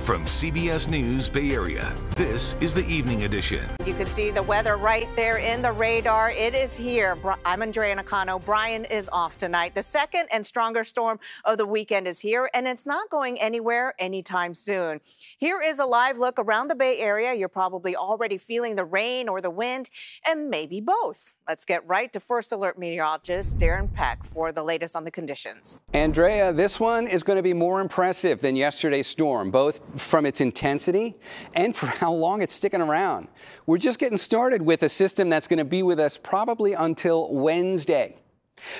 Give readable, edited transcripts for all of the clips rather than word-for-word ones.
From CBS News Bay Area, this is the Evening Edition. You can see the weather right there in the radar. It is here. I'm Andrea Nakano. Brian is off tonight. The second and stronger storm of the weekend is here, and it's not going anywhere anytime soon. Here is a live look around the Bay Area. You're probably already feeling the rain or the wind, and maybe both. Let's get right to First Alert meteorologist Darren Peck for the latest on the conditions. Andrea, this one is going to be more impressive than yesterday's storm, both from its intensity and for how long it's sticking around. We're just getting started with a system that's going to be with us probably until Wednesday.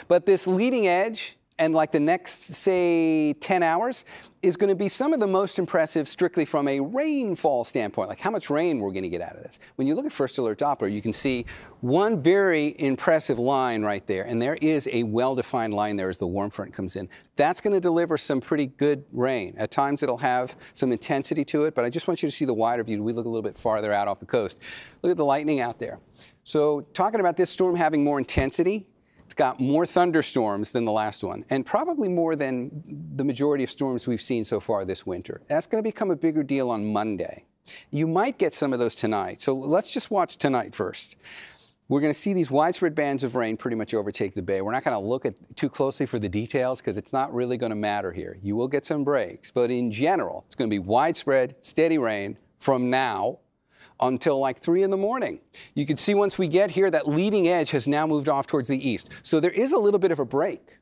But this leading edge and like the next, say, 10 hours is going to be some of the most impressive strictly from a rainfall standpoint, like how much rain we're going to get out of this. When you look at First Alert Doppler, you can see one very impressive line right there, and there is a well-defined line there as the warm front comes in. That's going to deliver some pretty good rain. At times it'll have some intensity to it, but I just want you to see the wider view. We look a little bit farther out off the coast. Look at the lightning out there. So talking about this storm having more intensity, it's got more thunderstorms than the last one, and probably more than the majority of storms we've seen so far this winter. That's going to become a bigger deal on Monday. You might get some of those tonight, so let's just watch tonight first. We're going to see these widespread bands of rain pretty much overtake the bay. We're not going to look at too closely for the details because it's not really going to matter here. You will get some breaks, but in general, it's going to be widespread, steady rain from now until like 3 in the morning. You can see once we get here, that leading edge has now moved off towards the east. So there is a little bit of a break.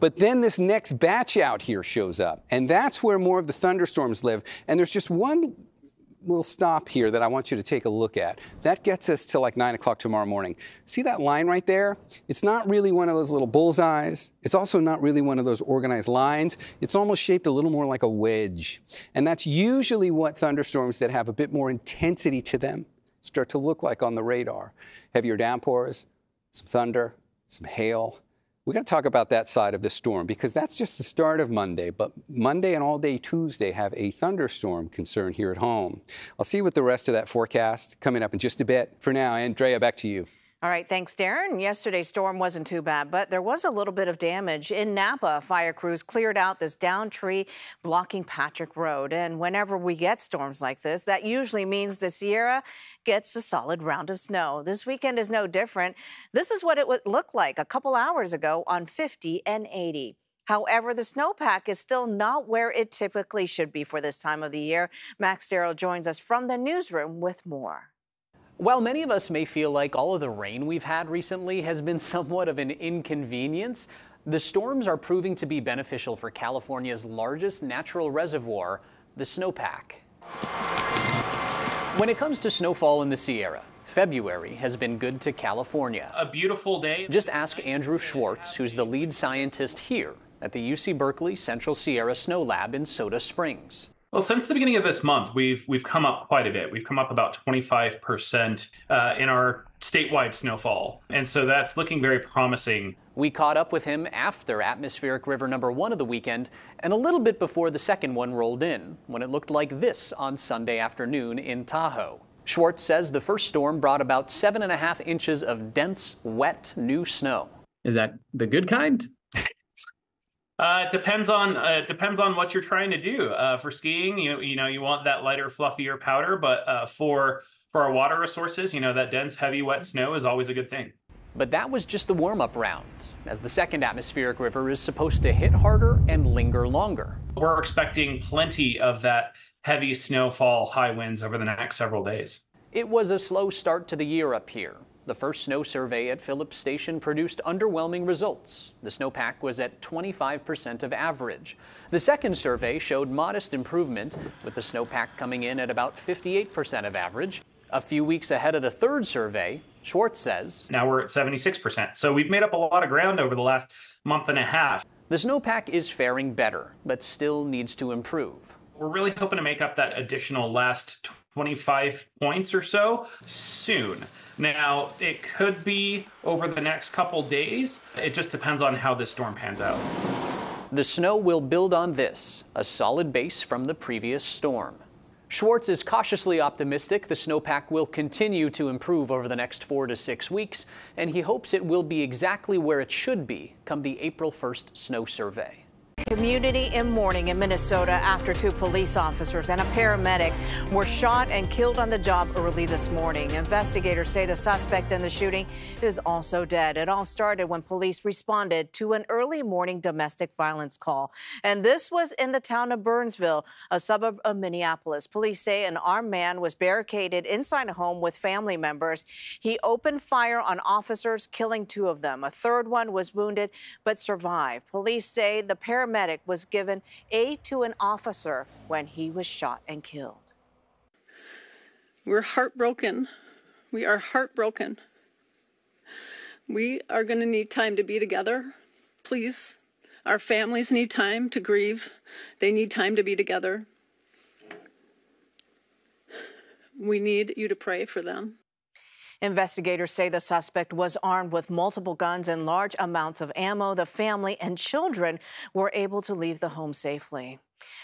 But then this next batch out here shows up, and that's where more of the thunderstorms live. And there's just one little stop here that I want you to take a look at. That gets us to like 9 o'clock tomorrow morning. See that line right there? It's not really one of those little bullseyes. It's also not really one of those organized lines. It's almost shaped a little more like a wedge. And that's usually what thunderstorms that have a bit more intensity to them start to look like on the radar. Heavier downpours, some thunder, some hail. We got to talk about that side of the storm because that's just the start of Monday. But Monday and all day Tuesday have a thunderstorm concern here at home. I'll see you with the rest of that forecast coming up in just a bit. For now, Andrea, back to you. All right, thanks, Darren. Yesterday's storm wasn't too bad, but there was a little bit of damage. In Napa, fire crews cleared out this downed tree blocking Patrick Road. And whenever we get storms like this, that usually means the Sierra gets a solid round of snow. This weekend is no different. This is what it would look like a couple hours ago on 50 and 80. However, the snowpack is still not where it typically should be for this time of the year. Max Darrow joins us from the newsroom with more. While many of us may feel like all of the rain we've had recently has been somewhat of an inconvenience, the storms are proving to be beneficial for California's largest natural reservoir, the snowpack. When it comes to snowfall in the Sierra, February has been good to California. A beautiful day. Just ask Andrew Schwartz, who's the lead scientist here at the UC Berkeley Central Sierra Snow Lab in Soda Springs. Well, since the beginning of this month, we've come up quite a bit. We've come up about 25% in our statewide snowfall. And so that's looking very promising. We caught up with him after atmospheric river number 1 of the weekend and a little bit before the second one rolled in, when it looked like this on Sunday afternoon in Tahoe. Schwartz says the first storm brought about 7.5 inches of dense, wet, new snow. Is that the good kind? It depends on what you're trying to do. For skiing, you want that lighter, fluffier powder, but for our water resources, that dense, heavy, wet snow is always a good thing. But that was just the warm-up round, as the second atmospheric river is supposed to hit harder and linger longer. We're expecting plenty of that heavy snowfall, high winds over the next several days. It was a slow start to the year up here. The first snow survey at Phillips Station produced underwhelming results. The snowpack was at 25% of average. The second survey showed modest improvement, with the snowpack coming in at about 58% of average. A few weeks ahead of the third survey, Schwartz says, now we're at 76%. So we've made up a lot of ground over the last month and a half. The snowpack is faring better, but still needs to improve. We're really hoping to make up that additional last 25 points or so soon. Now, it could be over the next couple days. It just depends on how this storm pans out. The snow will build on this, a solid base from the previous storm. Schwartz is cautiously optimistic the snowpack will continue to improve over the next 4 to 6 weeks, and he hopes it will be exactly where it should be come the April 1st snow survey. Community in mourning in Minnesota after two police officers and a paramedic were shot and killed on the job early this morning. Investigators say the suspect in the shooting is also dead. It all started when police responded to an early morning domestic violence call. And this was in the town of Burnsville, a suburb of Minneapolis. Police say an armed man was barricaded inside a home with family members. He opened fire on officers, killing two of them. A third one was wounded but survived. Police say the paramedic was given aid to an officer when he was shot and killed. We're heartbroken. We are heartbroken. We are going to need time to be together. Please. Our families need time to grieve. They need time to be together. We need you to pray for them. Investigators say the suspect was armed with multiple guns and large amounts of ammo. The family and children were able to leave the home safely.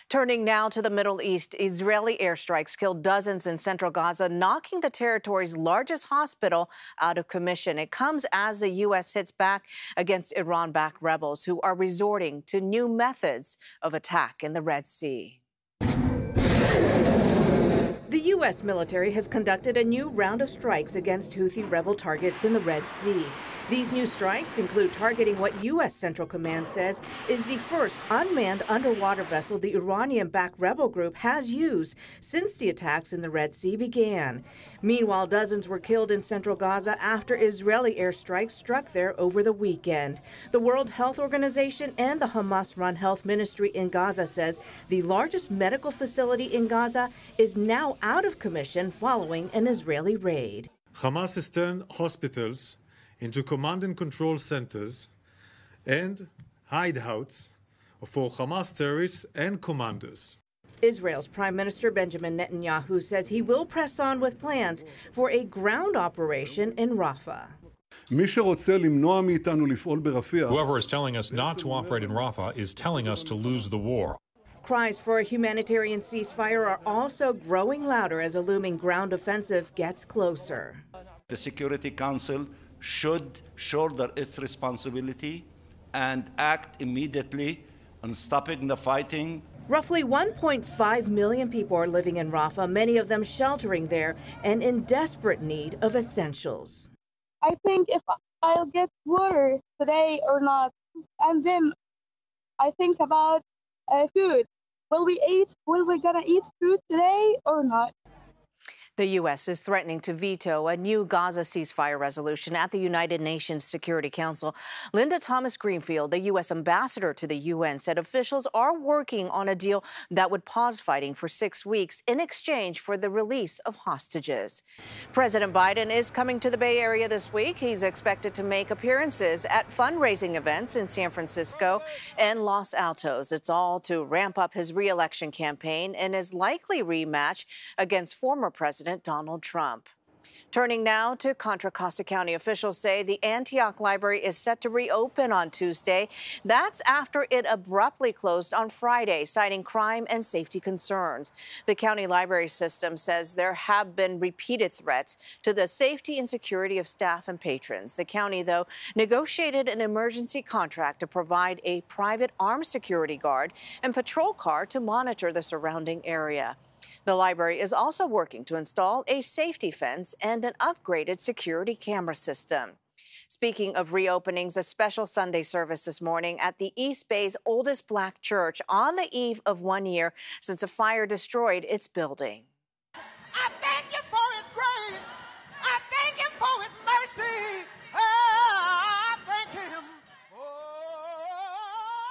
Turning now to the Middle East, Israeli airstrikes killed dozens in central Gaza, knocking the territory's largest hospital out of commission. It comes as the U.S. hits back against Iran-backed rebels who are resorting to new methods of attack in the Red Sea. The U.S. military has conducted a new round of strikes against Houthi rebel targets in the Red Sea. These new strikes include targeting what U.S. Central Command says is the first unmanned underwater vessel the Iranian-backed rebel group has used since the attacks in the Red Sea began. Meanwhile, dozens were killed in central Gaza after Israeli airstrikes struck there over the weekend. The World Health Organization and the Hamas-run health ministry in Gaza says the largest medical facility in Gaza is now out of commission following an Israeli raid. Hamas has turned hospitals into command and control centers and hideouts for Hamas terrorists and commanders. Israel's Prime Minister Benjamin Netanyahu says he will press on with plans for a ground operation in Rafah. Whoever is telling us not to operate in Rafah is telling us to lose the war. Cries for a humanitarian ceasefire are also growing louder as a looming ground offensive gets closer. The Security Council should shoulder its responsibility and act immediately on stopping the fighting. Roughly 1.5 million people are living in Rafah, many of them sheltering there and in desperate need of essentials. I think if I'll get water today or not, and then I think about food. Will we gonna eat food today or not? The U.S. is threatening to veto a new Gaza ceasefire resolution at the United Nations Security Council. Linda Thomas-Greenfield, the U.S. ambassador to the UN, said officials are working on a deal that would pause fighting for 6 weeks in exchange for the release of hostages. President Biden is coming to the Bay Area this week. He's expected to make appearances at fundraising events in San Francisco and Los Altos. It's all to ramp up his re-election campaign and his likely rematch against former President Donald Trump. Turning now to Contra Costa County, officials say the Antioch Library is set to reopen on Tuesday. That's after it abruptly closed on Friday, citing crime and safety concerns. The county library system says there have been repeated threats to the safety and security of staff and patrons. The county, though, negotiated an emergency contract to provide a private armed security guard and patrol car to monitor the surrounding area. The library is also working to install a safety fence and an upgraded security camera system. Speaking of reopenings, a special Sunday service this morning at the East Bay's oldest Black church on the eve of 1 year since a fire destroyed its building. I thank you for His grace. I thank Him for His mercy. I thank Him.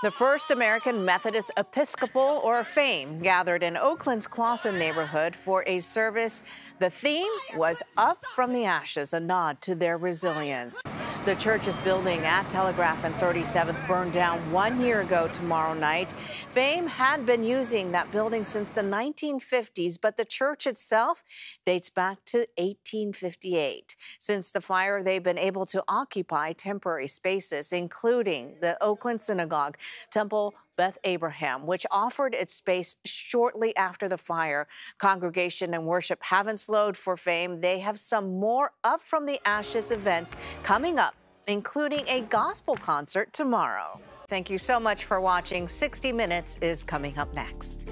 The First American Methodist Episcopal, or FAME, gathered in Oakland's Clawson neighborhood for a service. The theme was Up from the Ashes, a nod to their resilience. The church's building at Telegraph and 37th burned down 1 year ago tomorrow night. FAME had been using that building since the 1950s, but the church itself dates back to 1858. Since the fire, they've been able to occupy temporary spaces, including the Oakland Synagogue, Temple Beth Abraham, which offered its space shortly after the fire. Congregation and worship haven't slowed for FAME. They have some more Up from the Ashes events coming up, including a gospel concert tomorrow. Thank you so much for watching. 60 Minutes is coming up next.